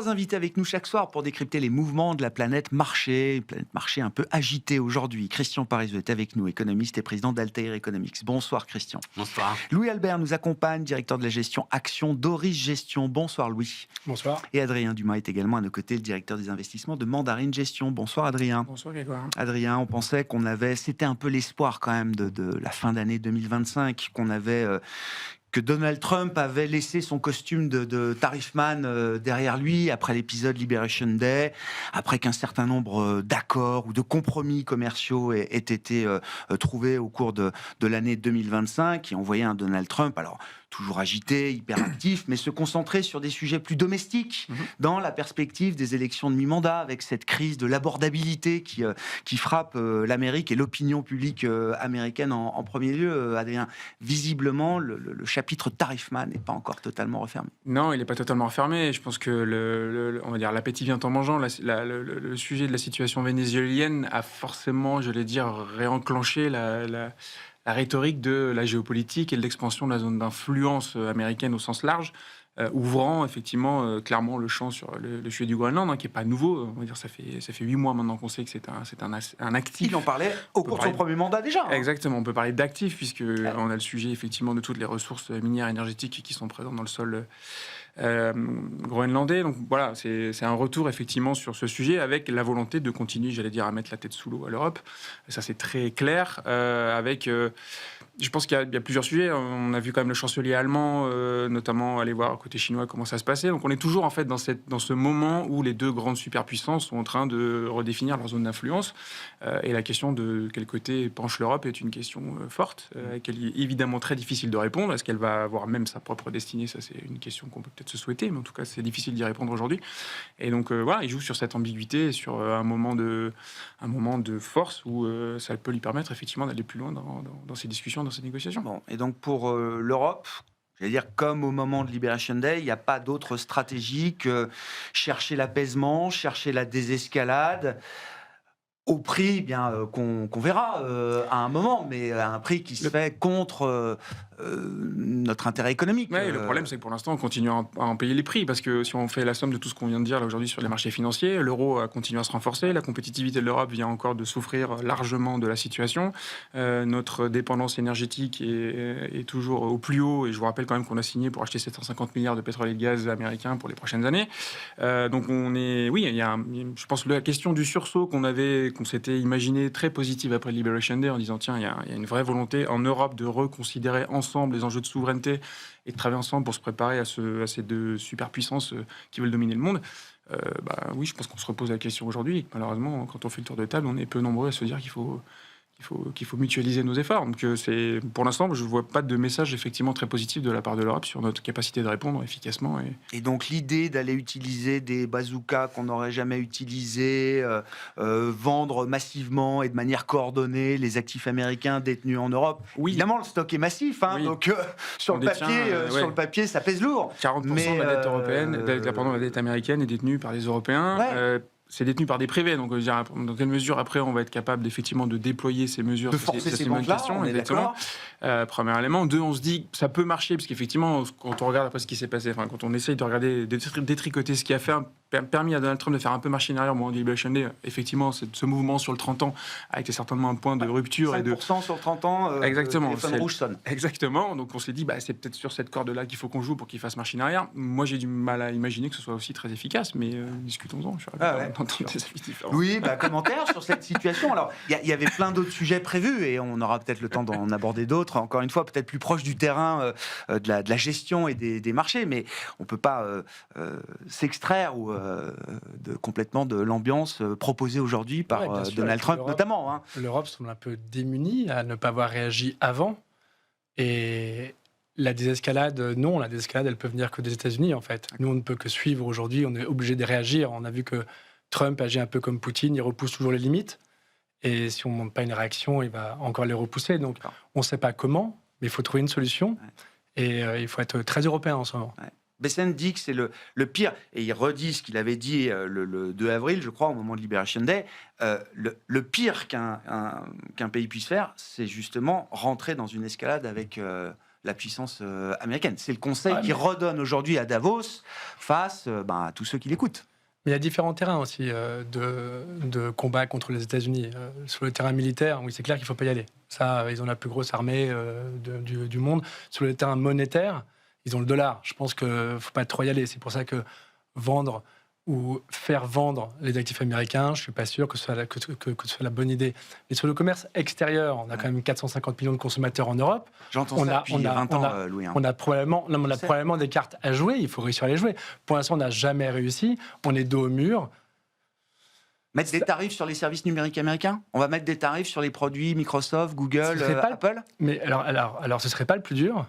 3 invités avec nous chaque soir pour décrypter les mouvements de la planète marché, une planète marché un peu agitée aujourd'hui. Christian Parizeau est avec nous, économiste et président d'Altair Economics. Bonsoir Christian. Bonsoir. Louis Albert nous accompagne, directeur de la gestion Action d'Auris Gestion. Bonsoir Louis. Bonsoir. Et Adrien Dumas est également à nos côtés, le directeur des investissements de Mandarine Gestion. Bonsoir Adrien. Bonsoir Grégoire. Adrien, on pensait c'était un peu l'espoir quand même de la fin d'année 2025, que Donald Trump avait laissé son costume de tarifman derrière lui après l'épisode Liberation Day, après qu'un certain nombre d'accords ou de compromis commerciaux aient été trouvés au cours de l'année 2025. Et on voyait un Donald Trump, alors toujours agité, hyperactif, mais se concentrer sur des sujets plus domestiques dans la perspective des élections de mi-mandat, avec cette crise de l'abordabilité qui frappe l'Amérique et l'opinion publique américaine en premier lieu. Adrien, visiblement, le chapitre tarifman n'est pas encore totalement refermé. Non, il n'est pas totalement refermé. Je pense que on va dire l'appétit vient en mangeant. Le sujet de la situation vénézuélienne a forcément, réenclenché la rhétorique de la géopolitique et de l'expansion de la zone d'influence américaine au sens large, ouvrant effectivement clairement le champ sur le sujet du Groenland, qui n'est pas nouveau. On va dire ça fait 8 mois maintenant qu'on sait que c'est un actif. Il en parlait au cours de son premier mandat déjà. Exactement, on peut parler d'actifs puisque on a le sujet effectivement de toutes les ressources minières énergétiques qui sont présentes dans le sol groenlandais. Donc voilà, c'est un retour effectivement sur ce sujet avec la volonté de continuer, à mettre la tête sous l'eau à l'Europe. Ça c'est très clair. Je pense qu'il y a plusieurs sujets. On a vu quand même le chancelier allemand, notamment aller voir côté chinois comment ça se passait. Donc on est toujours en fait dans ce moment où les deux grandes superpuissances sont en train de redéfinir leur zone d'influence. Et la question de quel côté penche l'Europe est une question forte, qu'elle est évidemment très difficile de répondre. Est-ce qu'elle va avoir même sa propre destinée? Ça c'est une question qu'on peut peut-être se souhaiter, mais en tout cas c'est difficile d'y répondre aujourd'hui. Et donc voilà, il joue sur cette ambiguïté, sur un moment de force où ça peut lui permettre effectivement d'aller plus loin dans ces discussions, dans ces négociations. Bon, et donc pour l'Europe, comme au moment de Liberation Day, il n'y a pas d'autre stratégie que chercher l'apaisement, chercher la désescalade, au prix qu'on verra à un moment, mais à un prix qui se fait contre notre intérêt économique. Ouais, le problème, c'est que pour l'instant, on continue à en payer les prix, parce que si on fait la somme de tout ce qu'on vient de dire là aujourd'hui sur les marchés financiers, l'euro a continué à se renforcer, la compétitivité de l'Europe vient encore de souffrir largement de la situation, notre dépendance énergétique est toujours au plus haut, et je vous rappelle quand même qu'on a signé pour acheter 750 milliards de pétrole et de gaz américains pour les prochaines années. Donc je pense que la question du sursaut qu'on s'était imaginé très positive après Liberation Day, en disant tiens, il y a une vraie volonté en Europe de reconsidérer ensemble les enjeux de souveraineté et de travailler ensemble pour se préparer à ces deux superpuissances qui veulent dominer le monde. Oui, je pense qu'on se repose la question aujourd'hui. Malheureusement, quand on fait le tour de table, on est peu nombreux à se dire qu'il faut mutualiser nos efforts. Donc pour l'instant, je ne vois pas de message effectivement très positif de la part de l'Europe sur notre capacité de répondre efficacement. Et donc l'idée d'aller utiliser des bazookas qu'on n'aurait jamais utilisés, vendre massivement et de manière coordonnée les actifs américains détenus en Europe. Oui. Évidemment, le stock est massif, oui. Donc sur le papier, ça pèse lourd. 40% de la dette européenne, la dette américaine est détenue par les Européens. Ouais. C'est détenu par des privés, donc dans quelle mesure après on va être capable effectivement de déployer ces mesures, de forcer ces banques-là, on est d'accord. Premier élément. 2, on se dit que ça peut marcher, parce qu'effectivement, quand on regarde après ce qui s'est passé, quand on essaye de regarder, détricoter ce qui a permis à Donald Trump de faire un peu marcher arrière au moment de Liberation Day, effectivement, ce mouvement sur le 30 ans a été certainement un point de rupture. 5% sur 30 ans, exactement, le téléphone rouge sonne. Exactement, donc on s'est dit, c'est peut-être sur cette corde-là qu'il faut qu'on joue pour qu'il fasse marcher arrière. Moi, j'ai du mal à imaginer que ce soit aussi très efficace, mais discutons-en. Je suis Oui, commentaire sur cette situation. Alors, il y avait plein d'autres sujets prévus et on aura peut-être le temps d'en aborder d'autres. Encore une fois, peut-être plus proche du terrain de la gestion et des marchés, mais on ne peut pas s'extraire complètement de l'ambiance proposée aujourd'hui par Donald Trump notamment. L'Europe semble un peu démunie à ne pas avoir réagi avant. Et la désescalade, elle peut venir que des États-Unis en fait. Nous, on ne peut que suivre aujourd'hui, on est obligé de réagir. On a vu que Trump agit un peu comme Poutine, il repousse toujours les limites. Et si on ne montre pas une réaction, il va encore les repousser. Donc, on ne sait pas comment, mais il faut trouver une solution. Ouais. Et il faut être très européen en ce moment. Ouais. Bessène dit que c'est le pire, et il redit ce qu'il avait dit le 2 avril, je crois, au moment de Liberation Day. Le pire qu'un pays puisse faire, c'est justement rentrer dans une escalade avec la puissance américaine. C'est le conseil qui redonne aujourd'hui à Davos face à tous ceux qui l'écoutent. Mais il y a différents terrains aussi de combat contre les États-Unis. Sur le terrain militaire, oui, c'est clair qu'il ne faut pas y aller. Ça, ils ont la plus grosse armée du monde. Sur le terrain monétaire, ils ont le dollar. Je pense qu'il ne faut pas trop y aller. C'est pour ça que vendre ou faire vendre les actifs américains, je ne suis pas sûr que ce soit la bonne idée. Mais sur le commerce extérieur, on a quand même 450 millions de consommateurs en Europe. J'entends ça depuis 20 ans, Louis. On a probablement des cartes à jouer, il faut réussir à les jouer. Pour l'instant, on n'a jamais réussi, on est dos au mur. Mettre des tarifs sur les services numériques américains ? On va mettre des tarifs sur les produits Microsoft, Google, Apple ? Mais alors, ce ne serait pas le plus dur.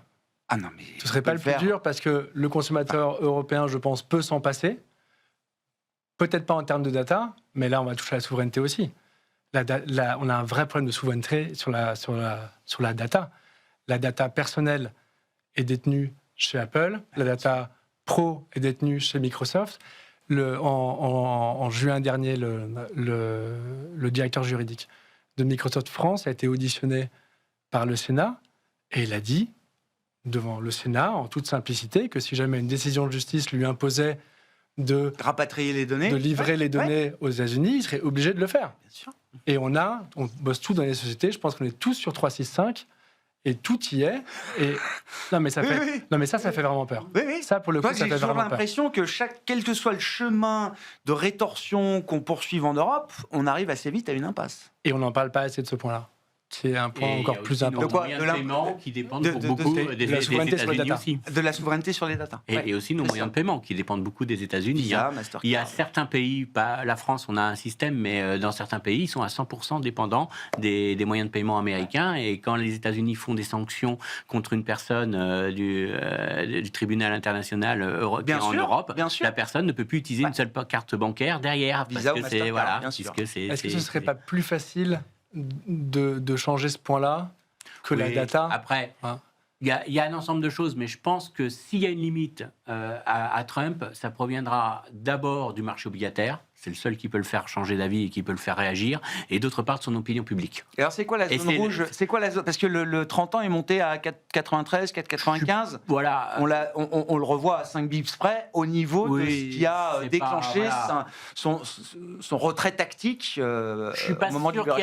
Ah non, mais ce ne serait pas le plus dur parce que le consommateur européen, je pense, peut s'en passer. Peut-être pas en termes de data, mais là, on va toucher à la souveraineté aussi. On a un vrai problème de souveraineté sur la data. La data personnelle est détenue chez Apple, la data pro est détenue chez Microsoft. En juin dernier, le directeur juridique de Microsoft France a été auditionné par le Sénat et il a dit, devant le Sénat, en toute simplicité, que si jamais une décision de justice lui imposait de rapatrier les données, de livrer les données aux États-Unis, il serait obligé de le faire. Bien sûr. Et on bosse tous dans les sociétés, je pense qu'on est tous sur 365, et tout y est. Et non mais ça fait vraiment peur. Oui. Ça pour le coup, ça fait vraiment peur. J'ai toujours l'impression que quel que soit le chemin de rétorsion qu'on poursuive en Europe, on arrive assez vite à une impasse. Et on n'en parle pas assez de ce point-là. C'est un point encore plus important. Il y a nos moyens de paiement qui dépendent beaucoup des États-Unis aussi. De la souveraineté sur les datas. Et aussi nos moyens de paiement qui dépendent beaucoup des États-Unis. Il y a certains pays, pas la France, on a un système, mais dans certains pays, ils sont à 100% dépendants des moyens de paiement américains. Et quand les États-Unis font des sanctions contre une personne du tribunal international en Europe, la personne ne peut plus utiliser une seule carte bancaire derrière. Visa parce que c'est Est-ce que ce ne serait pas plus facile de changer ce point-là que la data. Après, il y a un ensemble de choses, mais je pense que s'il y a une limite à Trump, ça proviendra d'abord du marché obligataire. C'est le seul qui peut le faire changer d'avis et qui peut le faire réagir. Et d'autre part, de son opinion publique. Et alors, c'est quoi la zone rouge ? C'est quoi la zone ? Parce que le 30 ans est monté à 4,93, 4,95. Voilà. On le revoit à 5 bips près au niveau de ce qui a déclenché son retrait tactique je suis pas sûr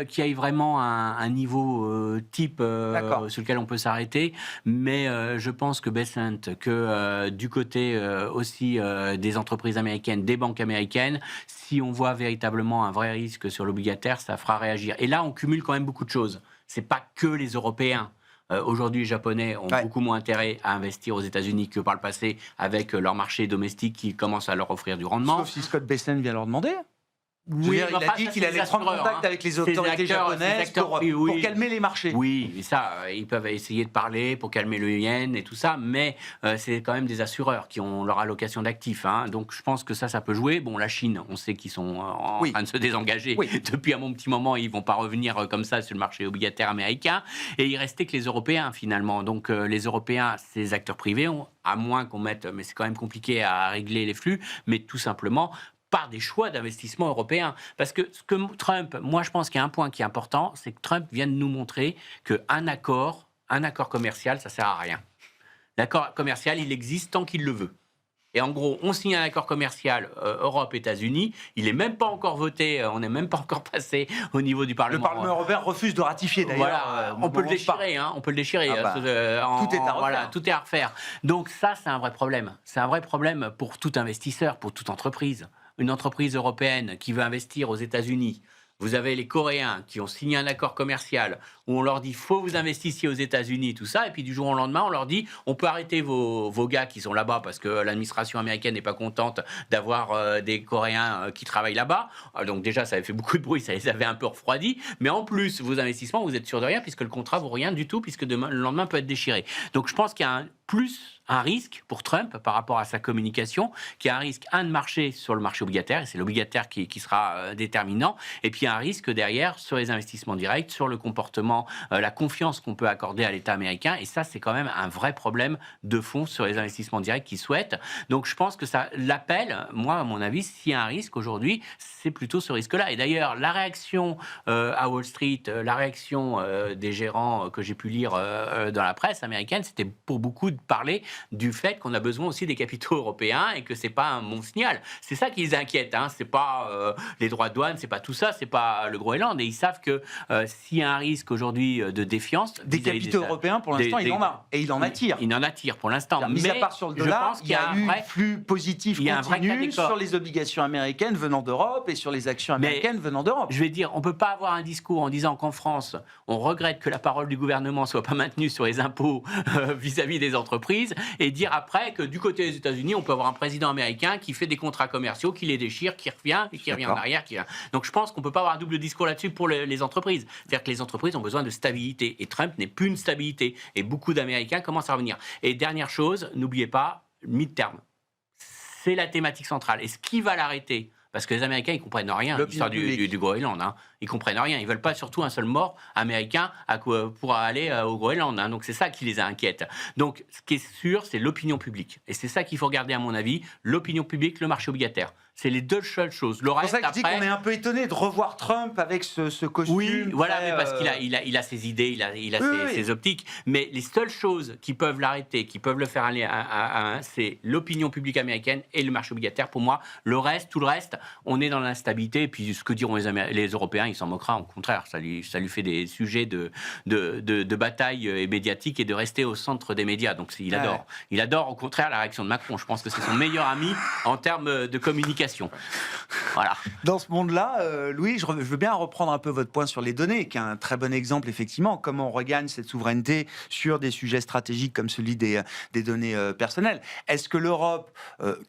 qu'il y ait vraiment un niveau type sur lequel on peut s'arrêter. Mais je pense que Bessent, que du côté aussi des entreprises américaines, des banques américaines, si on voit véritablement un vrai risque sur l'obligataire, ça fera réagir. Et là, on cumule quand même beaucoup de choses. C'est pas que les Européens. Aujourd'hui, les Japonais ont beaucoup moins intérêt à investir aux États-Unis que par le passé, avec leur marché domestique qui commence à leur offrir du rendement. Sauf si Scott Bessent vient leur demander. Oui, il a dit qu'il allait prendre contact avec les autorités japonaises pour calmer les marchés. Oui, mais ça, ils peuvent essayer de parler pour calmer le yen et tout ça, mais c'est quand même des assureurs qui ont leur allocation d'actifs. Donc je pense que ça peut jouer. Bon, la Chine, on sait qu'ils sont en train de se désengager depuis un bon petit moment. Ils ne vont pas revenir comme ça sur le marché obligataire américain. Et il restait que les Européens, finalement. Donc les Européens, ces acteurs privés, à moins qu'on mette, mais c'est quand même compliqué à régler les flux, mais tout simplement par des choix d'investissement européens. Parce que ce que Trump, moi je pense qu'il y a un point qui est important, c'est que Trump vient de nous montrer qu'un accord commercial, ça ne sert à rien. L'accord commercial, il existe tant qu'il le veut. Et en gros, on signe un accord commercial Europe-États-Unis, il n'est même pas encore voté, on n'est même pas encore passé au niveau du Parlement. Le Parlement européen refuse de ratifier d'ailleurs. Voilà, on peut le déchirer, on peut le déchirer. Tout est à refaire. Voilà, tout est à refaire. Donc ça, c'est un vrai problème. C'est un vrai problème pour tout investisseur, pour toute entreprise. Une entreprise européenne qui veut investir aux États-Unis, vous avez les Coréens qui ont signé un accord commercial où on leur dit « faut vous investissiez aux États-Unis », tout ça, et puis du jour au lendemain, on leur dit « on peut arrêter vos gars qui sont là-bas parce que l'administration américaine n'est pas contente d'avoir des Coréens qui travaillent là-bas ». Donc déjà, ça avait fait beaucoup de bruit, ça les avait un peu refroidis, mais en plus, vos investissements, vous êtes sûr de rien puisque le contrat vaut rien du tout, puisque le lendemain peut être déchiré. Donc je pense qu'il y a un risque pour Trump par rapport à sa communication, qui est un risque, de marché sur le marché obligataire, et c'est l'obligataire qui sera déterminant, et puis un risque derrière sur les investissements directs, sur le comportement, la confiance qu'on peut accorder à l'État américain, et ça, c'est quand même un vrai problème de fond sur les investissements directs qu'ils souhaitent. Donc, je pense que ça l'appelle, moi, à mon avis, s'il y a un risque aujourd'hui, c'est plutôt ce risque-là. Et d'ailleurs, la réaction à Wall Street, la réaction des gérants que j'ai pu lire dans la presse américaine, c'était pour beaucoup de parler du fait qu'on a besoin aussi des capitaux européens et que c'est pas un bon signal. C'est ça qui les inquiète, hein. C'est pas les droits de douane, c'est pas tout ça, c'est pas le Groenland. Et ils savent que s'il y a un risque aujourd'hui de défiance... Des capitaux européens, pour l'instant, il en a. Et il en attire. Il en attire pour l'instant. Mis à part sur le dollar, il y a eu un flux positif continu sur les obligations américaines venant d'Europe et sur les actions américaines venant d'Europe. Je vais dire, on ne peut pas avoir un discours en disant qu'en France, on regrette que la parole du gouvernement ne soit pas maintenue sur les impôts vis-à-vis des entreprises, et dire après que du côté des États-Unis, on peut avoir un président américain qui fait des contrats commerciaux, qui les déchire, qui revient, et qui revient en arrière. Donc je pense qu'on ne peut pas avoir un double discours là-dessus pour les entreprises. C'est-à-dire que les entreprises ont besoin de stabilité, et Trump n'est plus une stabilité, et beaucoup d'Américains commencent à revenir. Et dernière chose, n'oubliez pas, mid-term. C'est la thématique centrale. Et ce qui va l'arrêter, parce que les Américains, ils ne comprennent rien à l'histoire du Groenland. Hein. Ils ne comprennent rien. Ils ne veulent pas surtout un seul mort américain pour aller au Groenland. Hein. Donc c'est ça qui les inquiète. Donc ce qui est sûr, c'est l'opinion publique. Et c'est ça qu'il faut regarder, à mon avis. L'opinion publique, le marché obligataire. C'est les deux seules choses. Le reste, c'est pour ça que je dis qu'on est un peu étonné de revoir Trump avec ce costume. Oui, voilà, mais parce qu'il a ses idées, il a ses optiques. Mais les seules choses qui peuvent l'arrêter, qui peuvent le faire aller à un, c'est l'opinion publique américaine et le marché obligataire. Pour moi, tout le reste, on est dans l'instabilité. Et puis ce que diront les Européens, il s'en moquera. Au contraire, ça lui fait des sujets de bataille et médiatique et de rester au centre des médias. Donc il adore. Ouais. Il adore, au contraire, la réaction de Macron. Je pense que c'est son meilleur ami en termes de communication. Voilà. Dans ce monde-là, Louis, je veux bien reprendre un peu votre point sur les données, qui est un très bon exemple, effectivement, comment on regagne cette souveraineté sur des sujets stratégiques comme celui des données personnelles. Est-ce que l'Europe,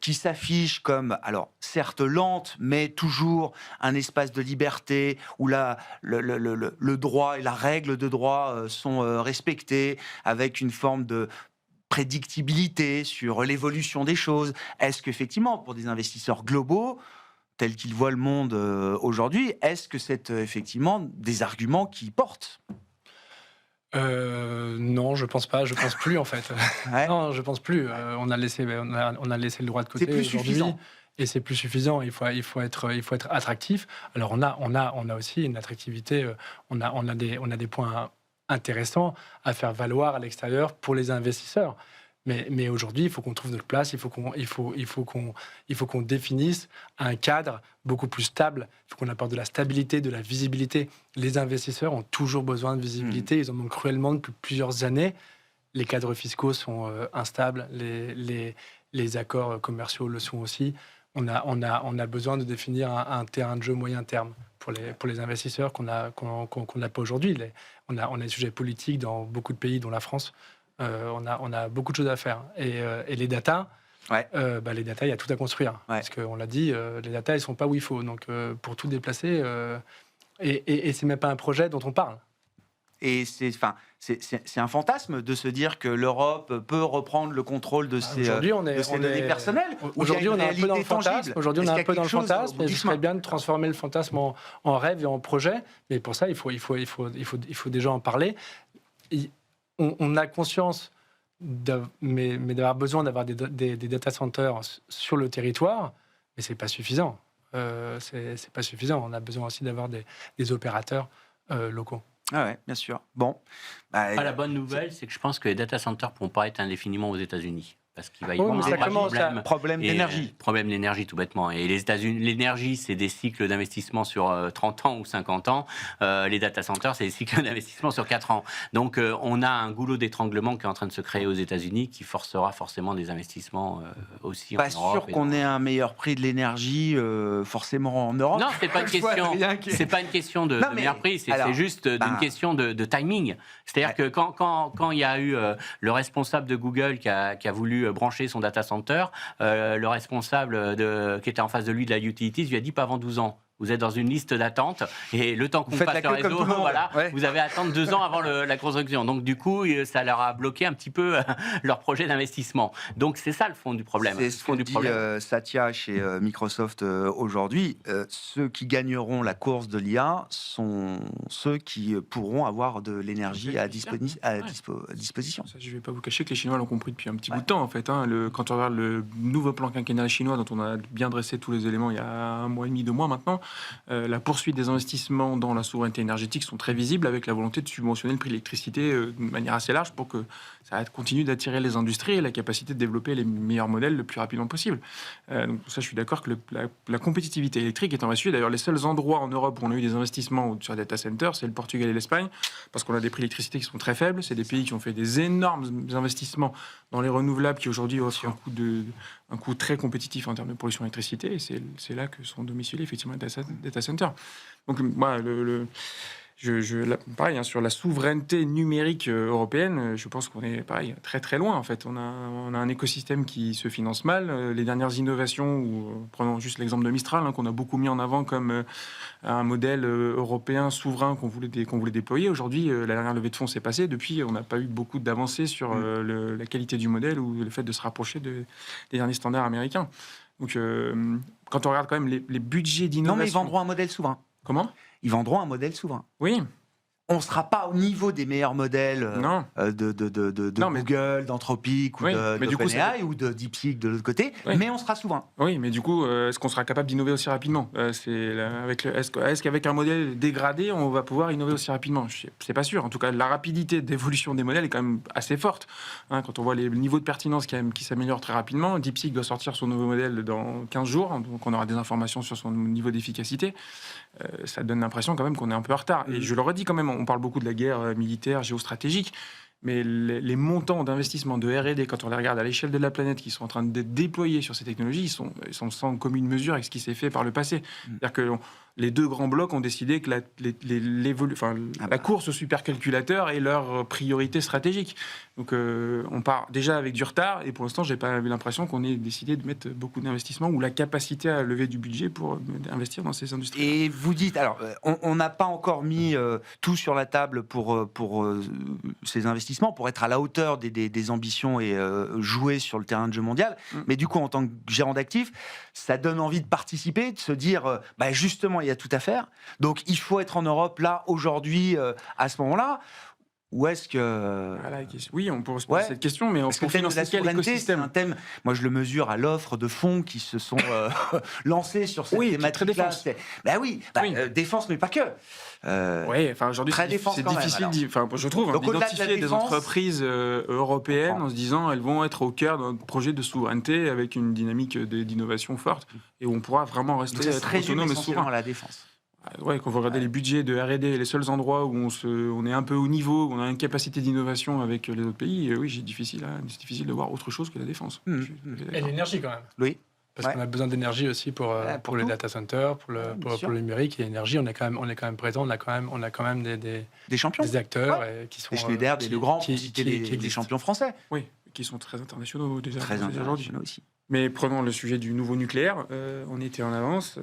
qui s'affiche comme, alors certes lente, mais toujours un espace de liberté, où le droit et la règle de droit sont respectés, avec une forme de prédictibilité sur l'évolution des choses. Est-ce qu'effectivement, pour des investisseurs globaux, tels qu'ils voient le monde aujourd'hui, est-ce que c'est effectivement des arguments qui portent ? Non, je pense pas. Je pense plus en fait. Ouais. Non, je pense plus. On a laissé le droit de côté. C'est plus suffisant. Et c'est plus suffisant. Il faut être attractif. Alors on a aussi une attractivité. On a des points intéressant à faire valoir à l'extérieur pour les investisseurs. Mais aujourd'hui, il faut qu'on trouve notre place, il faut qu'on définisse un cadre beaucoup plus stable, il faut qu'on apporte de la stabilité, de la visibilité. Les investisseurs ont toujours besoin de visibilité, ils en ont cruellement depuis plusieurs années. Les cadres fiscaux sont instables, les accords commerciaux le sont aussi. On a besoin de définir un terrain de jeu moyen terme pour les investisseurs qu'on n'a pas aujourd'hui. On a des sujets politiques dans beaucoup de pays, dont la France. On a beaucoup de choses à faire. Et les data, les data, il y a tout à construire. Ouais. Parce qu'on l'a dit, les data, elles ne sont pas où il faut. Donc, pour tout déplacer, et ce n'est même pas un projet dont on parle. Et c'est un fantasme de se dire que l'Europe peut reprendre le contrôle de ses données personnelles. Aujourd'hui, on est un peu dans le fantasme. Aujourd'hui, on est un peu dans le fantasme. Et ce serait bien de transformer le fantasme en rêve et en projet. Mais pour ça, il faut déjà en parler. On a conscience mais d'avoir besoin d'avoir des data centers sur le territoire, mais c'est pas suffisant. C'est pas suffisant. On a besoin aussi d'avoir des opérateurs locaux. Ah ouais, bien sûr. Bon. La bonne nouvelle, c'est que je pense que les data centers ne pourront pas être indéfiniment aux États-Unis. Parce qu'il va y avoir un problème d'énergie. Problème d'énergie, tout bêtement. Et les États-Unis, l'énergie, c'est des cycles d'investissement sur 30 ans ou 50 ans. Les data centers, c'est des cycles d'investissement sur 4 ans. Donc, on a un goulot d'étranglement qui est en train de se créer aux États-Unis qui forcera forcément des investissements aussi en Europe. Pas sûr qu'on ait un meilleur prix de l'énergie forcément en Europe. Non, c'est pas une question. C'est pas une question de meilleur prix. C'est juste une question de timing. C'est-à-dire que quand il y a eu le responsable de Google qui a voulu brancher son data center, le responsable qui était en face de lui de la utilities lui a dit pas avant 12 ans. Vous êtes dans une liste d'attente et le temps qu'on Vous faites fasse la le queue comme réseau, tout le monde. voilà, Ouais. vous avez à attendre 2 ans avant la construction. Donc du coup, ça leur a bloqué un petit peu leur projet d'investissement. Donc c'est ça le fond du problème. C'est ce que dit Satya chez Microsoft aujourd'hui. Ceux qui gagneront la course de l'IA sont ceux qui pourront avoir de l'énergie à disposition. Ça, je ne vais pas vous cacher que les Chinois l'ont compris depuis un petit bout de temps, en fait. Hein. Quand on regarde le nouveau plan quinquennal chinois, dont on a bien dressé tous les éléments il y a 1 mois et demi, 2 mois maintenant, la poursuite des investissements dans la souveraineté énergétique sont très visibles, avec la volonté de subventionner le prix de l'électricité de manière assez large pour que ça continue d'attirer les industries et la capacité de développer les meilleurs modèles le plus rapidement possible. Donc ça, je suis d'accord que la compétitivité électrique est en vrai sujet. D'ailleurs, les seuls endroits en Europe où on a eu des investissements sur data centers, c'est le Portugal et l'Espagne, parce qu'on a des prix d'électricité qui sont très faibles. C'est des pays qui ont fait des énormes investissements dans les renouvelables qui aujourd'hui offrent un coût très compétitif en termes de production d'électricité. Et c'est là que sont domiciliés effectivement les data centers. Donc moi, pareil, hein, sur la souveraineté numérique européenne, je pense qu'on est pareil, très très loin en fait. On a un écosystème qui se finance mal. Les dernières innovations, prenons juste l'exemple de Mistral, hein, qu'on a beaucoup mis en avant comme un modèle européen souverain qu'on voulait déployer. Aujourd'hui, la dernière levée de fonds s'est passée. Depuis, on n'a pas eu beaucoup d'avancées sur la qualité du modèle ou le fait de se rapprocher des derniers standards américains. Donc, quand on regarde quand même les budgets d'innovation... Non, mais ils vendront un modèle souverain. Comment ? Ils vendront un modèle souverain. Oui. On ne sera pas au niveau des meilleurs modèles de Google, d'Anthropic ou d'OpenAI ou de DeepSeek de l'autre côté, mais on sera souverain. Oui, mais du coup, est-ce qu'on sera capable d'innover aussi rapidement ? Est-ce qu'avec un modèle dégradé, on va pouvoir innover aussi rapidement ? C'est pas sûr. En tout cas, la rapidité d'évolution des modèles est quand même assez forte. Hein, quand on voit les niveaux de pertinence qui s'améliorent très rapidement, DeepSeek doit sortir son nouveau modèle dans 15 jours, donc on aura des informations sur son niveau d'efficacité. Ça donne l'impression quand même qu'on est un peu en retard. Et je le redis quand même, on parle beaucoup de la guerre militaire, géostratégique, mais les montants d'investissement de R&D, quand on les regarde à l'échelle de la planète, qui sont en train de déployer sur ces technologies, ils sont sans commune mesure avec ce qui s'est fait par le passé. C'est-à-dire que les 2 grands blocs ont décidé que la course au supercalculateur est leur priorité stratégique. Donc on part déjà avec du retard, et pour l'instant, je n'ai pas eu l'impression qu'on ait décidé de mettre beaucoup d'investissements ou la capacité à lever du budget pour investir dans ces industries. Et vous dites, alors, on n'a pas encore mis tout sur la table pour ces investissements, pour être à la hauteur des ambitions et jouer sur le terrain de jeu mondial. Mais du coup, en tant que gérant d'actifs, ça donne envie de participer, de se dire, justement, il y a tout à faire. Donc, il faut être en Europe, là, aujourd'hui, à ce moment-là. Ou est-ce que... Oui, on peut se poser cette question, mais parce que le thème de la souveraineté, c'est un thème... Moi, je le mesure à l'offre de fonds qui se sont lancés sur cette thématique-là. Défense, mais pas que. Aujourd'hui, c'est difficile, je trouve, donc, d'identifier des entreprises européennes en se disant elles vont être au cœur d'un projet de souveraineté avec une dynamique d'innovation forte et où on pourra vraiment rester autonome et souverain. À la défense. Quand vous regardez les budgets de R&D, les seuls endroits où on est un peu au niveau, où on a une capacité d'innovation avec les autres pays, c'est difficile de voir autre chose que la défense. Et l'énergie quand même. Oui. Parce qu'on a besoin d'énergie aussi pour les data centers, pour le numérique et l'énergie. On est quand même présent. On a quand même des champions, des acteurs qui sont des Schneider, des Legrand, des champions français. Oui, qui sont très internationaux déjà. Très internationaux aussi. Mais prenons le sujet du nouveau nucléaire. On était en avance.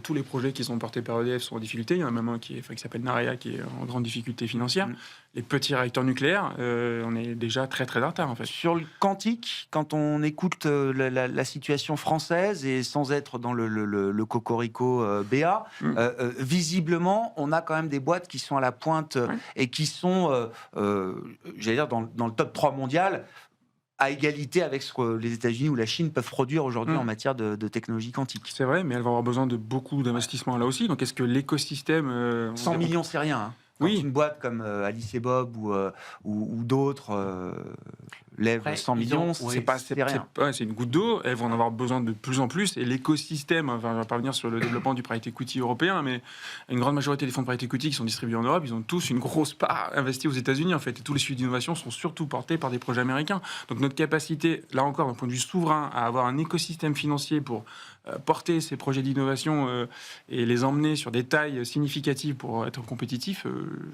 Tous les projets qui sont portés par EDF sont en difficulté. Il y en a même un qui s'appelle Naréa qui est en grande difficulté financière. Les petits réacteurs nucléaires, on est déjà très très en retard en fait. Sur le quantique, quand on écoute la situation française et sans être dans le cocorico BA, visiblement, on a quand même des boîtes qui sont à la pointe et qui sont, j'allais dire, dans le top 3 mondial, à égalité avec ce que les États-Unis ou la Chine peuvent produire aujourd'hui en matière de technologie quantique. C'est vrai, mais elles vont avoir besoin de beaucoup d'investissements là aussi. Donc est-ce que l'écosystème... 100 millions, c'est rien. Hein. Quand une boîte comme Alice et Bob ou d'autres lève 100 millions, c'est rien. C'est une goutte d'eau. Elles vont en avoir besoin de plus en plus. Et l'écosystème, on va pas revenir sur le développement du private equity européen, mais une grande majorité des fonds de private equity qui sont distribués en Europe, ils ont tous une grosse part investie aux États-Unis en fait. Et tous les suivis d'innovation sont surtout portés par des projets américains. Donc notre capacité, là encore, d'un point de vue souverain, à avoir un écosystème financier pour porter ces projets d'innovation et les emmener sur des tailles significatives pour être compétitifs,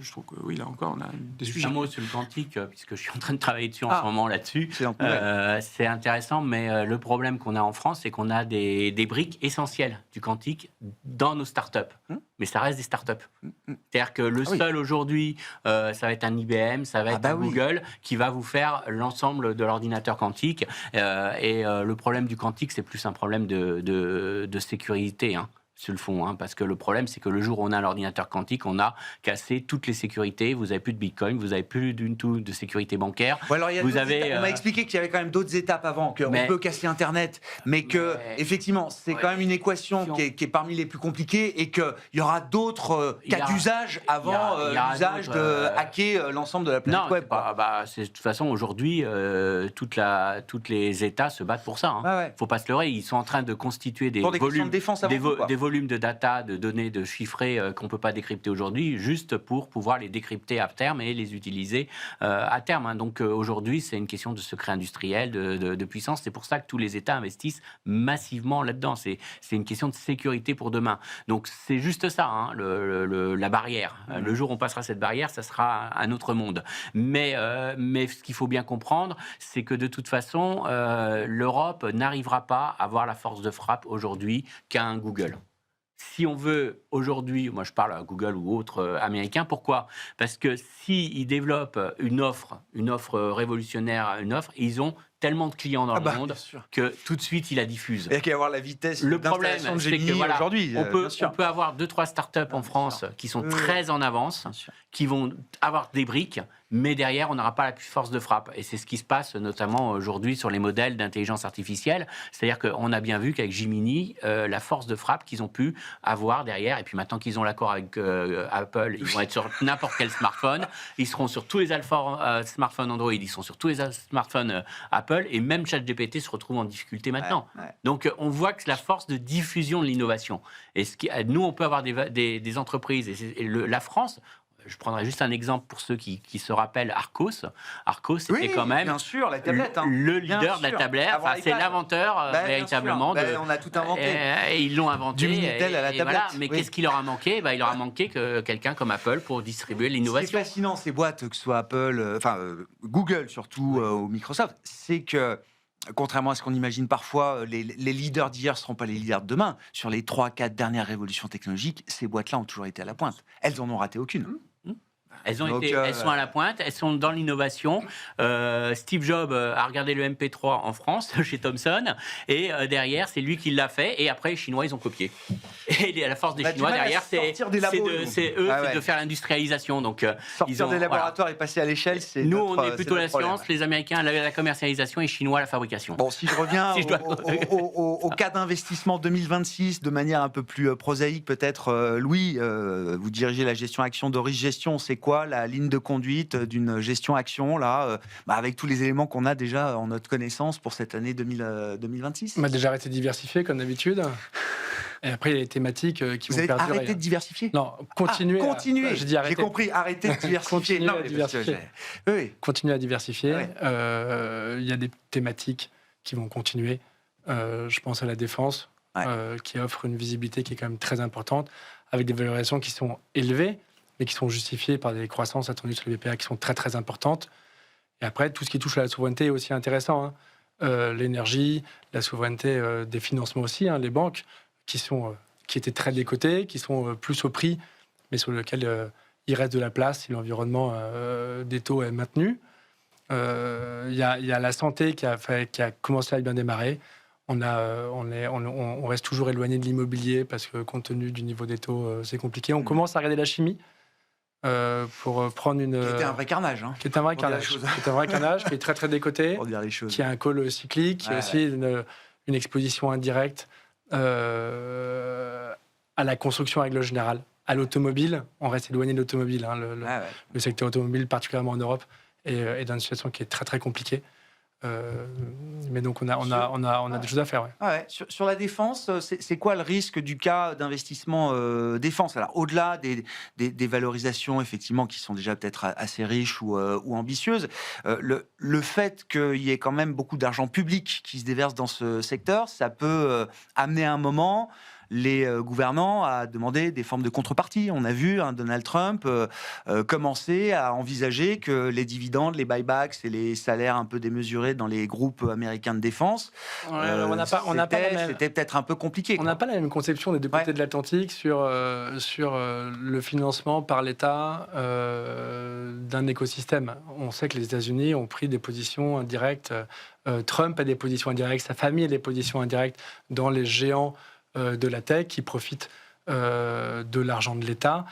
je trouve que oui, là encore, on a des sujets. Un mot sur le quantique, puisque je suis en train de travailler dessus en ce moment là-dessus. C'est intéressant, mais le problème qu'on a en France, c'est qu'on a des briques essentielles du quantique dans nos startups. Mais ça reste des startups. C'est-à-dire que le seul aujourd'hui, ça va être un IBM, ça va être un Google qui va vous faire l'ensemble de l'ordinateur quantique. Et le problème du quantique, c'est plus un problème de sécurité, sur le fond, parce que le problème, c'est que le jour où on a l'ordinateur quantique, on a cassé toutes les sécurités. Vous n'avez plus de Bitcoin, vous n'avez plus du tout de sécurité bancaire. On m'a expliqué qu'il y avait quand même d'autres étapes avant, qu'on peut casser Internet, mais que effectivement, c'est quand même une équation qui est parmi les plus compliquées et qu'il y aura d'autres cas d'usage avant l'usage de hacker l'ensemble de la planète web. De toute façon, aujourd'hui, tous les États se battent pour ça. Faut pas se leurrer, ils sont en train de constituer des volumes de volumes de data, de données, de chiffrés qu'on ne peut pas décrypter aujourd'hui, juste pour pouvoir les décrypter à terme et les utiliser à terme. Donc aujourd'hui, c'est une question de secret industriel, de puissance. C'est pour ça que tous les États investissent massivement là-dedans. C'est une question de sécurité pour demain. Donc c'est juste ça, la barrière. Le jour où on passera cette barrière, ça sera un autre monde. Mais ce qu'il faut bien comprendre, c'est que de toute façon, l'Europe n'arrivera pas à avoir la force de frappe aujourd'hui qu'un Google. Si on veut aujourd'hui, moi je parle à Google ou autres américains, pourquoi ? Parce que s'ils développent une offre révolutionnaire, ils ont tellement de clients dans le monde que tout de suite ils la diffusent. Il y a qu'à avoir la vitesse d'installation de Gemini aujourd'hui. On peut avoir 2-3 startups en France qui sont très en avance, qui vont avoir des briques, mais derrière on n'aura pas la force de frappe. Et c'est ce qui se passe notamment aujourd'hui sur les modèles d'intelligence artificielle. C'est-à-dire qu'on a bien vu qu'avec Gemini, la force de frappe qu'ils ont pu avoir derrière, et puis maintenant qu'ils ont l'accord avec Apple, ils vont être sur n'importe quel smartphone, ils seront sur tous les smartphones Android, ils sont sur tous les smartphones Apple, et même ChatGPT se retrouve en difficulté maintenant. Donc on voit que c'est la force de diffusion de l'innovation. Et nous, on peut avoir des entreprises, et la France... Je prendrai juste un exemple pour ceux qui se rappellent Arcos. Arcos, c'était quand même bien sûr, la tablette, le leader de la tablette. Enfin, c'est l'inventeur véritablement. On a tout inventé. Et ils l'ont inventé. Du Minitel à la tablette. Voilà. Mais qu'est-ce qu'il leur a manqué ? Il leur a manqué que quelqu'un comme Apple pour distribuer l'innovation. Ce qui est fascinant, ces boîtes, que ce soit Apple, Google surtout, ou Microsoft, c'est que contrairement à ce qu'on imagine parfois, les leaders d'hier ne seront pas les leaders de demain. Sur les 3-4 dernières révolutions technologiques, ces boîtes-là ont toujours été à la pointe. Elles n'en ont raté aucune. Elles sont à la pointe, elles sont dans l'innovation. Steve Jobs a regardé le MP3 en France, chez Thomson, et derrière, c'est lui qui l'a fait, et après, les Chinois, ils ont copié. Et la force des Chinois, derrière, c'est de faire l'industrialisation. Donc, sortir des laboratoires et passer à l'échelle, c'est nous, on est plutôt la science, les Américains, la commercialisation, et les Chinois, la fabrication. Bon, si je reviens au cas d'investissement 2026, de manière un peu plus prosaïque, peut-être, Louis, vous dirigez la gestion action d'Oris Gestion, c'est quoi la ligne de conduite d'une gestion action là, avec tous les éléments qu'on a déjà en notre connaissance pour cette année 2026 ? On va déjà arrêter de diversifier comme d'habitude. Et après, il y a les thématiques qui vont perdurer. Arrêter de diversifier ? Non, continuer. Continuer. J'ai dit arrêter. J'ai compris, arrêter de diversifier. Continuer à diversifier. Il y a des thématiques qui vont continuer. Je pense à la défense, qui offre une visibilité qui est quand même très importante, avec des valorisations qui sont élevées, mais qui sont justifiées par des croissances attendues sur le BPA qui sont très très importantes. Et après, tout ce qui touche à la souveraineté est aussi intéressant. L'énergie, la souveraineté des financements aussi, les banques, qui étaient très décotées, qui sont plus au prix, mais sur lesquelles il reste de la place si l'environnement des taux est maintenu. Il y a la santé qui a commencé à bien démarrer. On reste toujours éloigné de l'immobilier parce que compte tenu du niveau des taux, c'est compliqué. On commence à regarder la chimie pour prendre une... Qui était un vrai carnage. Qui est un vrai carnage. Qui est très très décoté. Pour dire les choses. Qui a un call cyclique, qui a aussi une exposition indirecte à la construction en règle générale. À l'automobile, on reste éloigné de l'automobile. Le secteur automobile, particulièrement en Europe, est dans une situation qui est très très compliquée. Mais donc on a des choses à faire. Ouais. Ouais. Sur la défense, c'est quoi le risque du cas d'investissement défense? Alors au-delà des valorisations effectivement qui sont déjà peut-être assez riches ou ambitieuses, le fait qu'il y ait quand même beaucoup d'argent public qui se déverse dans ce secteur, ça peut amener à un moment les gouvernants à demander des formes de contrepartie. On a vu Donald Trump commencer à envisager que les dividendes, les buybacks et les salaires un peu démesurés dans les groupes américains de défense, c'était peut-être un peu compliqué. On n'a pas la même conception des deux côtés de l'Atlantique sur le financement par l'État d'un écosystème. On sait que les États-Unis ont pris des positions indirectes. Trump a des positions indirectes, sa famille a des positions indirectes dans les géants de la tech qui profitent de l'argent de l'État.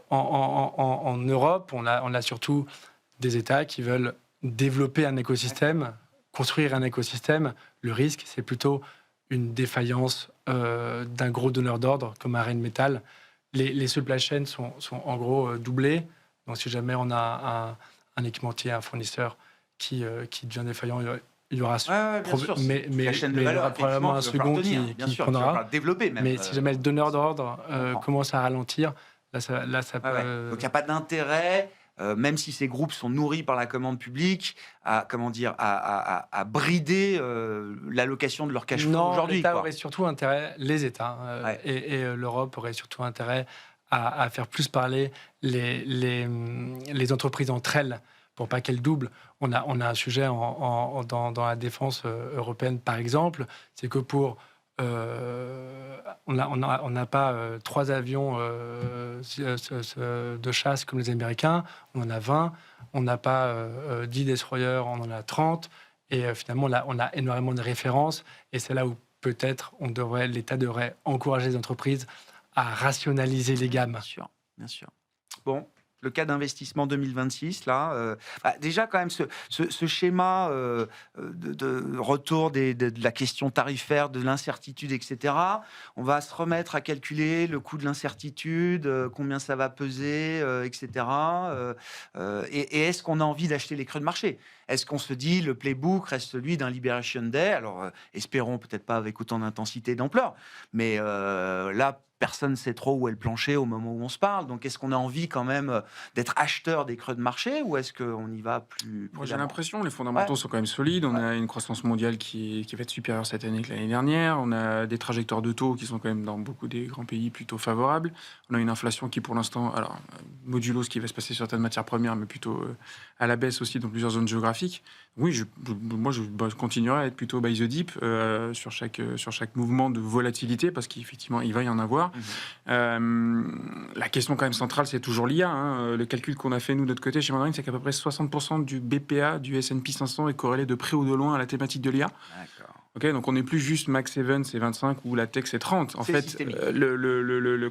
En Europe, on a surtout des États qui veulent développer un écosystème, construire un écosystème. Le risque, c'est plutôt une défaillance d'un gros donneur d'ordre comme Rheinmetall. Les supply chains sont en gros doublés. Donc si jamais on a un équipementier, un fournisseur qui devient défaillant, il y aura la chaîne de valeur, probablement un second qui prendra. Développer même. Mais si jamais le donneur d'ordre commence à ralentir, là ça peut... Donc il n'y a pas d'intérêt, même si ces groupes sont nourris par la commande publique, à brider l'allocation de leur cash flow aujourd'hui. L'État aurait surtout intérêt, les États et l'Europe aurait surtout intérêt à faire plus parler les entreprises entre elles, pour pas qu'elles doublent. On a un sujet dans la défense européenne, par exemple, c'est que on n'a pas 3 avions de chasse comme les Américains, on en a 20, on n'a pas 10 destroyers, on en a 30, et finalement on a énormément de références, et c'est là où peut-être l'État devrait encourager les entreprises à rationaliser les gammes. Bien sûr. Bon. Le cas d'investissement 2026, là, déjà quand même ce schéma de retour de la question tarifaire, de l'incertitude, etc. On va se remettre à calculer le coût de l'incertitude, combien ça va peser, etc. Et est-ce qu'on a envie d'acheter les creux de marché? Est-ce qu'on se dit le playbook reste celui d'un Liberation Day? Alors, espérons peut-être pas avec autant d'intensité et d'ampleur, mais là, personne ne sait trop où est le plancher au moment où on se parle. Donc, est-ce qu'on a envie quand même d'être acheteur des creux de marché ou est-ce qu'on y va plus Moi, j'ai l'impression, les fondamentaux sont quand même solides. On a une croissance mondiale qui va être supérieure cette année que l'année dernière. On a des trajectoires de taux qui sont quand même dans beaucoup des grands pays plutôt favorables. On a une inflation qui, pour l'instant, alors modulo ce qui va se passer sur certaines matières premières, mais plutôt à la baisse aussi dans plusieurs zones géographiques. Oui, je continuerai à être plutôt by the dip sur chaque mouvement de volatilité parce qu'effectivement, il va y en avoir. La question quand même centrale, c'est toujours l'IA. Le calcul qu'on a fait, nous, de notre côté, chez Mandarin, c'est qu'à peu près 60% du BPA du S&P 500 est corrélé de près ou de loin à la thématique de l'IA. D'accord. Okay, donc on n'est plus juste Max 7, c'est 25 ou la tech c'est 30. En fait, le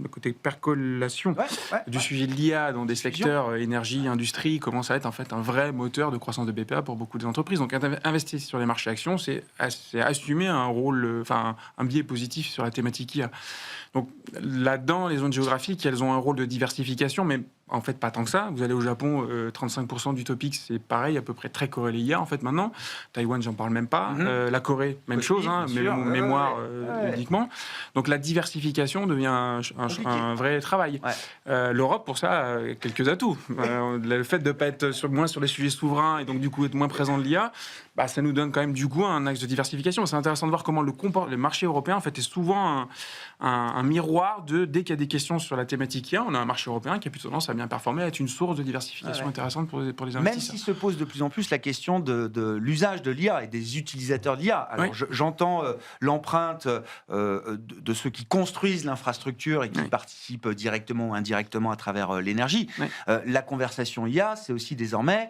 côté percolation du sujet de l'IA dans des secteurs énergie, industrie commence à être en fait un vrai moteur de croissance de BPA pour beaucoup des entreprises. Donc investir sur les marchés actions, c'est assumer un rôle, un biais positif sur la thématique IA. Donc là-dedans, les zones géographiques, elles ont un rôle de diversification, mais en fait pas tant que ça. Vous allez au Japon, 35% du topic, c'est pareil, à peu près très corrélé IA en fait maintenant. Taïwan, j'en parle même pas. La Corée, même chose, mémoire uniquement. Donc la diversification devient un vrai travail. L'Europe, pour ça, a quelques atouts. Le fait de ne pas être moins sur les sujets souverains et donc du coup être moins présent de l'IA, ça nous donne quand même du coup un axe de diversification. C'est intéressant de voir comment le marché européen en fait est souvent un miroir de dès qu'il y a des questions sur la thématique IA, on a un marché européen qui a plutôt tendance à bien performer, à être une source de diversification intéressante pour les investisseurs. Même s'il se pose de plus en plus la question de l'usage de l'IA et des utilisateurs de l'IA. Alors j'entends l'empreinte de ceux qui construisent l'infrastructure et qui participent directement ou indirectement à travers l'énergie. La conversation IA, c'est aussi désormais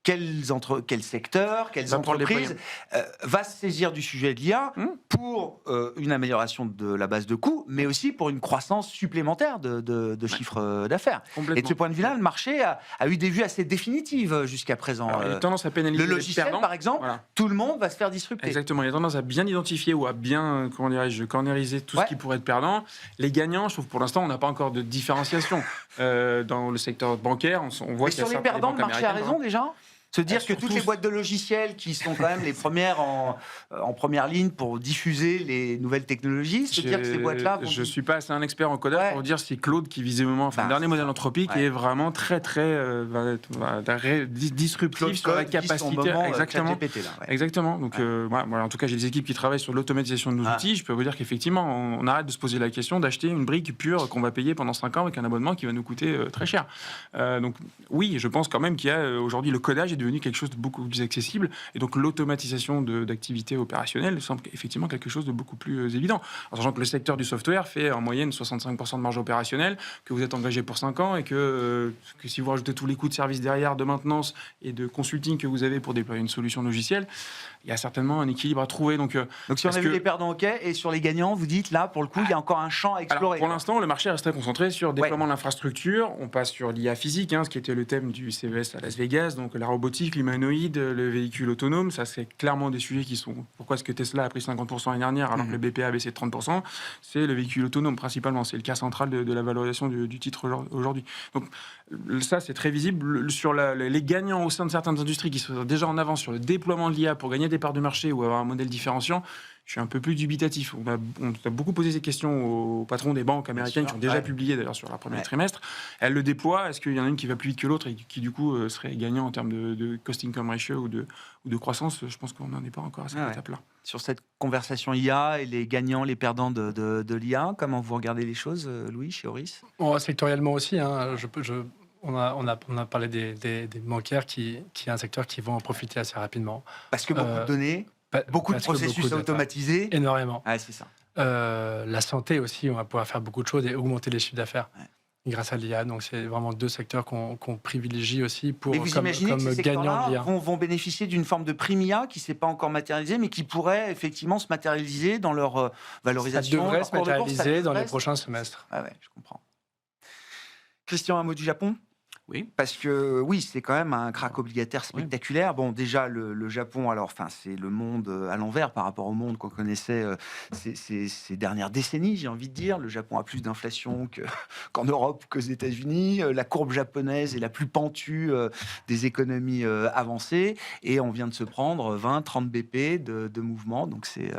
quel secteur, quelles entreprises va se saisir du sujet de l'IA pour une amélioration de la base de coûts, mais aussi pour une croissance supplémentaire de chiffre d'affaires. Et de ce point de vue-là, le marché a eu des vues assez définitives jusqu'à présent. Alors, il y a tendance à pénaliser le logiciel, perdants, par exemple, tout le monde va se faire disrupter. Exactement, il y a tendance à bien identifier ou à bien, cornériser tout ce qui pourrait être perdant. Les gagnants, je trouve pour l'instant, on n'a pas encore de différenciation. Dans le secteur bancaire, on voit qu'il y a sur les perdants, le marché a raison déjà. Se dire que toutes les boîtes de logiciels qui sont quand même les premières en première ligne pour diffuser les nouvelles technologies, se dire que ces boîtes-là... Je ne suis pas assez un expert en codage pour dire si Claude, qui visiblement, le dernier modèle anthropique, est vraiment très, très disruptif sur la capacité. Exactement. Exactement. Donc, en tout cas, j'ai des équipes qui travaillent sur l'automatisation de nos outils. Je peux vous dire qu'effectivement, on arrête de se poser la question d'acheter une brique pure qu'on va payer pendant 5 ans avec un abonnement qui va nous coûter très cher. Donc, oui, je pense quand même qu'il y a aujourd'hui le codage est devenu quelque chose de beaucoup plus accessible, et donc l'automatisation d'activités opérationnelles semble effectivement quelque chose de beaucoup plus évident. En sachant que le secteur du software fait en moyenne 65% de marge opérationnelle, que vous êtes engagé pour 5 ans, et que si vous rajoutez tous les coûts de service derrière, de maintenance et de consulting que vous avez pour déployer une solution logicielle, il y a certainement un équilibre à trouver. Donc si on a vu les perdants, ok, et sur les gagnants, vous dites là, pour le coup, il y a encore un champ à explorer. Alors, pour l'instant, le marché reste très concentré sur le déploiement de l'infrastructure. On passe sur l'IA physique, ce qui était le thème du CES à Las Vegas, donc la robotique, l'humanoïde, le véhicule autonome. Ça, c'est clairement des sujets qui sont... Pourquoi est-ce que Tesla a pris 50% l'année dernière alors que le BPA a baissé de 30%? C'est le véhicule autonome, principalement. C'est le cas central de la valorisation du titre aujourd'hui. Donc ça, c'est très visible. Sur les gagnants au sein de certaines industries qui sont déjà en avance sur le déploiement de l'IA pour gagner des parts de marché ou avoir un modèle différenciant, je suis un peu plus dubitatif. On a beaucoup posé ces questions aux patrons des banques américaines qui ont déjà publié d'ailleurs sur leur premier trimestre. Elles le déploient. Est-ce qu'il y en a une qui va plus vite que l'autre et qui du coup serait gagnant en termes de cost-income ratio ou de croissance? Je pense qu'on n'en est pas encore à cette étape-là. Sur cette conversation IA et les gagnants, les perdants de l'IA, comment vous regardez les choses, Louis, chez Auris? Sectoriellement aussi, on a parlé des bancaires qui est un secteur qui vont en profiter assez rapidement. Parce que beaucoup de données, beaucoup de processus automatisés. Énormément. C'est ça. La santé aussi, on va pouvoir faire beaucoup de choses et augmenter les chiffres d'affaires grâce à l'IA. Donc c'est vraiment 2 secteurs qu'on privilie aussi pour, vous imaginez que ces gagnants de l'IA. Vont bénéficier d'une forme de prime IA qui ne s'est pas encore matérialisée, mais qui pourrait effectivement se matérialiser dans leur valorisation. Ça devrait se matérialiser dans les prochains semestres. Je comprends. Christian, un mot du Japon? Oui. Parce que c'est quand même un krach obligataire spectaculaire. Bon, déjà, le Japon, c'est le monde à l'envers par rapport au monde qu'on connaissait ces dernières décennies, j'ai envie de dire. Le Japon a plus d'inflation qu'en Europe, qu'aux États-Unis. La courbe japonaise est la plus pentue des économies avancées. Et on vient de se prendre 20-30 BP de mouvement. Donc, c'est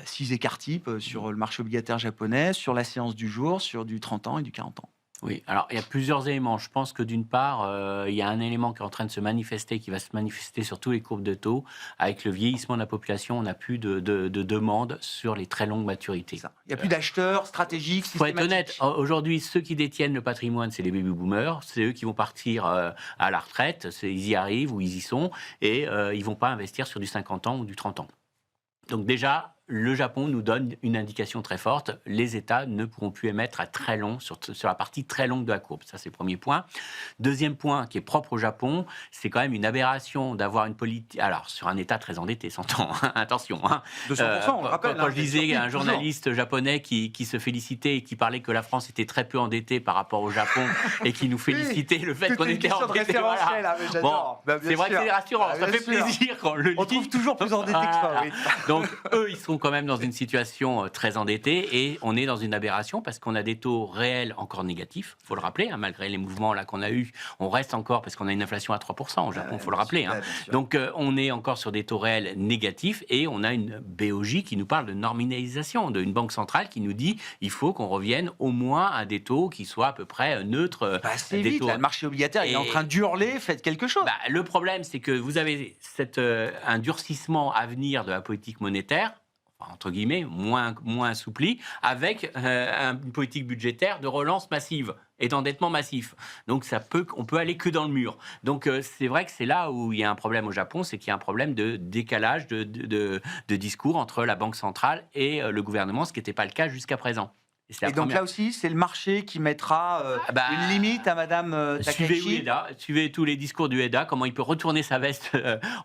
6 écarts types sur le marché obligataire japonais, sur la séance du jour, sur du 30 ans et du 40 ans. Oui, alors il y a plusieurs éléments. Je pense que d'une part, il y a un élément qui est en train de se manifester, qui va se manifester sur tous les courbes de taux. Avec le vieillissement de la population, on n'a plus de demande sur les très longues maturités. Il n'y a plus d'acheteurs stratégiques, systématiques. Pour être honnête, aujourd'hui, ceux qui détiennent le patrimoine, c'est les baby-boomers. C'est eux qui vont partir à la retraite. Ils y arrivent ou ils y sont. Et ils ne vont pas investir sur du 50 ans ou du 30 ans. Donc déjà, le Japon nous donne une indication très forte. Les États ne pourront plus émettre à très long sur la partie très longue de la courbe. Ça, c'est le premier point. Deuxième point qui est propre au Japon, c'est quand même une aberration d'avoir une politique... Alors, sur un État très endetté, s'entend. Attention. 200%, on le rappelle. Quand je disais un journaliste japonais qui se félicitait et qui parlait que la France était très peu endettée par rapport au Japon et qui nous félicitait le fait qu'on était endetté. C'est vrai que c'est rassurant. Ça fait plaisir quand on le lit. On trouve toujours plus endetté que ça. Donc, eux, ils sont quand même dans une situation très endettée et on est dans une aberration parce qu'on a des taux réels encore négatifs, il faut le rappeler, malgré les mouvements là qu'on a eus, on reste encore, parce qu'on a une inflation à 3% au Japon, il faut le rappeler. Donc on est encore sur des taux réels négatifs et on a une BOJ qui nous parle de nominalisation, d'une banque centrale qui nous dit il faut qu'on revienne au moins à des taux qui soient à peu près neutres. C'est vite, le marché obligataire il est en train d'hurler, faites quelque chose. Le problème, c'est que vous avez un durcissement à venir de la politique monétaire, entre guillemets, moins assoupli, avec une politique budgétaire de relance massive et d'endettement massif. Donc on peut aller que dans le mur. Donc c'est vrai que c'est là où il y a un problème au Japon, c'est qu'il y a un problème de décalage de discours entre la Banque centrale et le gouvernement, ce qui n'était pas le cas jusqu'à présent. Et donc là aussi, c'est le marché qui mettra une limite à Madame Takaichi. Suivez tous les discours du Ueda, comment il peut retourner sa veste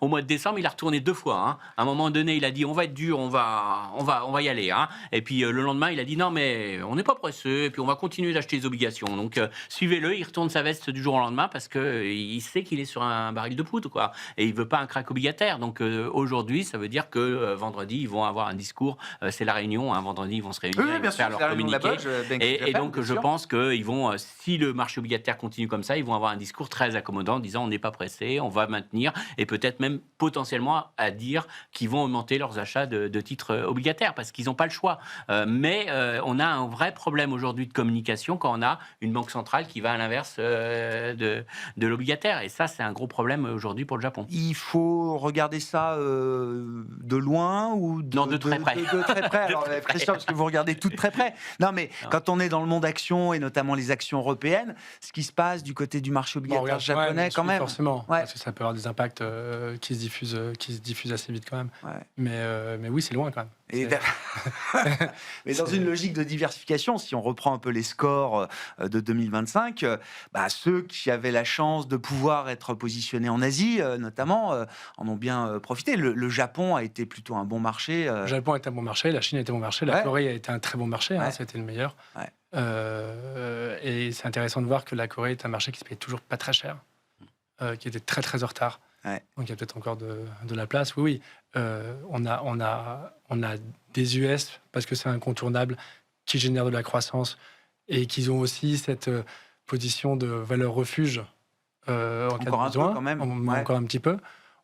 au mois de décembre. Il a retourné 2 fois. À un moment donné, il a dit on va être dur, on va y aller. Et puis le lendemain, il a dit non mais on n'est pas pressé, et puis on va continuer d'acheter les obligations. Donc suivez-le, il retourne sa veste du jour au lendemain parce qu'il sait qu'il est sur un baril de poudre, quoi. Et il veut pas un krach obligataire. Donc aujourd'hui, ça veut dire que vendredi, ils vont avoir un discours. C'est la réunion. Vendredi, ils vont se réunir, bien faire sûr, leur communiqué. communiqué. Et Japan, donc, je pense qu'ils vont, si le marché obligataire continue comme ça, ils vont avoir un discours très accommodant en disant on n'est pas pressé, on va maintenir, et peut-être même potentiellement à dire qu'ils vont augmenter leurs achats de titres obligataires, parce qu'ils n'ont pas le choix. Mais on a un vrai problème aujourd'hui de communication quand on a une banque centrale qui va à l'inverse de l'obligataire. Et ça, c'est un gros problème aujourd'hui pour le Japon. Il faut regarder ça de loin ou de très près. De très près. Alors, Christian, parce que vous regardez tout de très près. Non, mais quand on est dans le monde action, et notamment les actions européennes, ce qui se passe du côté du marché obligataire japonais, quand même. Forcément, parce que ça peut avoir des impacts qui se diffusent assez vite quand même. Ouais. Mais oui, c'est loin quand même. Mais dans une logique de diversification, si on reprend un peu les scores de 2025, ceux qui avaient la chance de pouvoir être positionnés en Asie, notamment, en ont bien profité. Le Japon a été plutôt un bon marché. Le Japon a été un bon marché, la Chine a été un bon marché, la Corée a été un très bon marché, ça a été le meilleur. Et c'est intéressant de voir que la Corée est un marché qui se paye toujours pas très cher, qui était très très en retard. Donc il y a peut-être encore de la place. Oui. On a des US, parce que c'est incontournable, qui génèrent de la croissance et qui ont aussi cette position de valeur refuge en cas de besoin. Quand même. Encore un petit peu.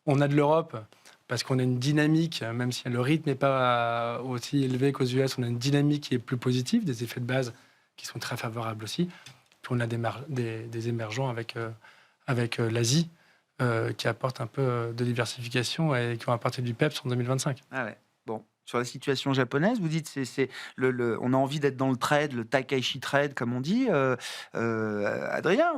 On a de l'Europe, parce qu'on a une dynamique, même si le rythme n'est pas aussi élevé qu'aux US, on a une dynamique qui est plus positive, des effets de base qui sont très favorables aussi. Puis on a des émergents avec l'Asie, qui apportent un peu de diversification et qui ont apporté du PEPS en 2025. Ah ouais. Bon. Sur la situation japonaise, vous dites on a envie d'être dans le trade, le Takaishi trade, comme on dit, Adrien,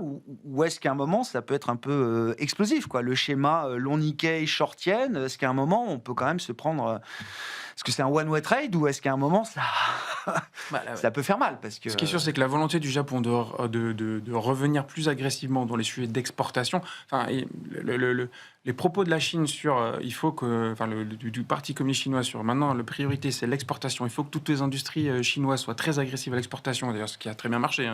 ou est-ce qu'à un moment, ça peut être un peu explosif, quoi, le schéma long Nikkei, short yen, est-ce qu'à un moment, on peut quand même se prendre... Est-ce que c'est un one-way trade ou est-ce qu'à un moment, ça peut faire mal parce que... Ce qui est sûr, c'est que la volonté du Japon de revenir plus agressivement dans les sujets d'exportation, les propos de la Chine sur il faut que, du Parti communiste chinois sur maintenant, la priorité c'est l'exportation, il faut que toutes les industries chinoises soient très agressives à l'exportation, d'ailleurs ce qui a très bien marché,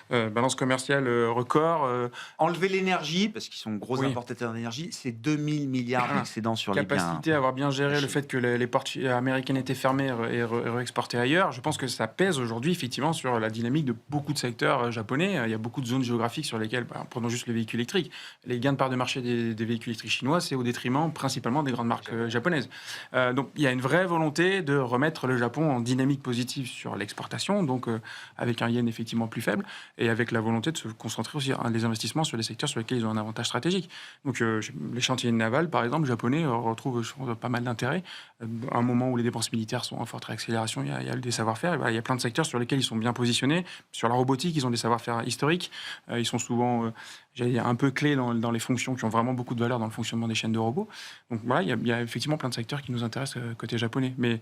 balance commerciale record. Enlever l'énergie, parce qu'ils sont gros importateurs d'énergie, c'est 2000 milliards d'excédents sur les biens. Capacité à avoir bien géré le fait que les portes américaines étaient fermées et réexportées ailleurs, je pense que ça pèse aujourd'hui effectivement sur la dynamique de beaucoup de secteurs japonais. Il y a beaucoup de zones géographiques sur lesquelles, prenons juste le véhicule électrique, les gains de part de marché des véhicules électriques chinois, c'est au détriment principalement des grandes marques japonaises. Donc il y a une vraie volonté de remettre le Japon en dynamique positive sur l'exportation, donc avec un yen effectivement plus faible, et avec la volonté de se concentrer aussi les investissements sur les secteurs sur lesquels ils ont un avantage stratégique. Donc les chantiers navals, par exemple, japonais retrouvent pas mal d'intérêt. À un moment où les dépenses militaires sont en forte réaccélération, il y a des savoir-faire. Il y a plein de secteurs sur lesquels ils sont bien positionnés. Sur la robotique, ils ont des savoir-faire historiques. Ils sont souvent un peu clés dans les fonctions qui ont vraiment beaucoup de valeur dans le fonctionnement des chaînes de robots. Donc voilà, il y a effectivement plein de secteurs qui nous intéressent côté japonais. Mais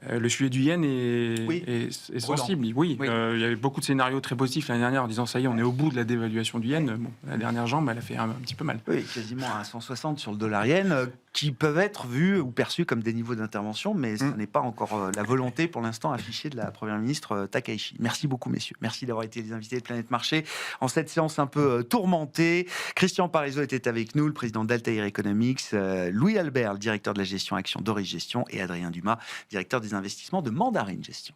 le sujet du yen est sensible. Oui. Il y avait beaucoup de scénarios très positifs l'année dernière en disant ça y est, on est au bout de la dévaluation du yen. Bon, la dernière jambe, elle a fait un petit peu mal. Oui, quasiment à 160 sur le dollar yen, qui peuvent être vus ou perçus comme des niveaux d'intervention, mais ce n'est pas encore la volonté pour l'instant affichée de la Première ministre Takaishi. Merci beaucoup, messieurs. Merci d'avoir été les invités de Planète Marché en cette séance un peu tourmentée. Christian Parizeau était avec nous, le président d'Altair Economics, Louis Albert, le directeur de la gestion action d'Oris Gestion, et Adrien Dumas, directeur des investissements de Mandarin Gestion.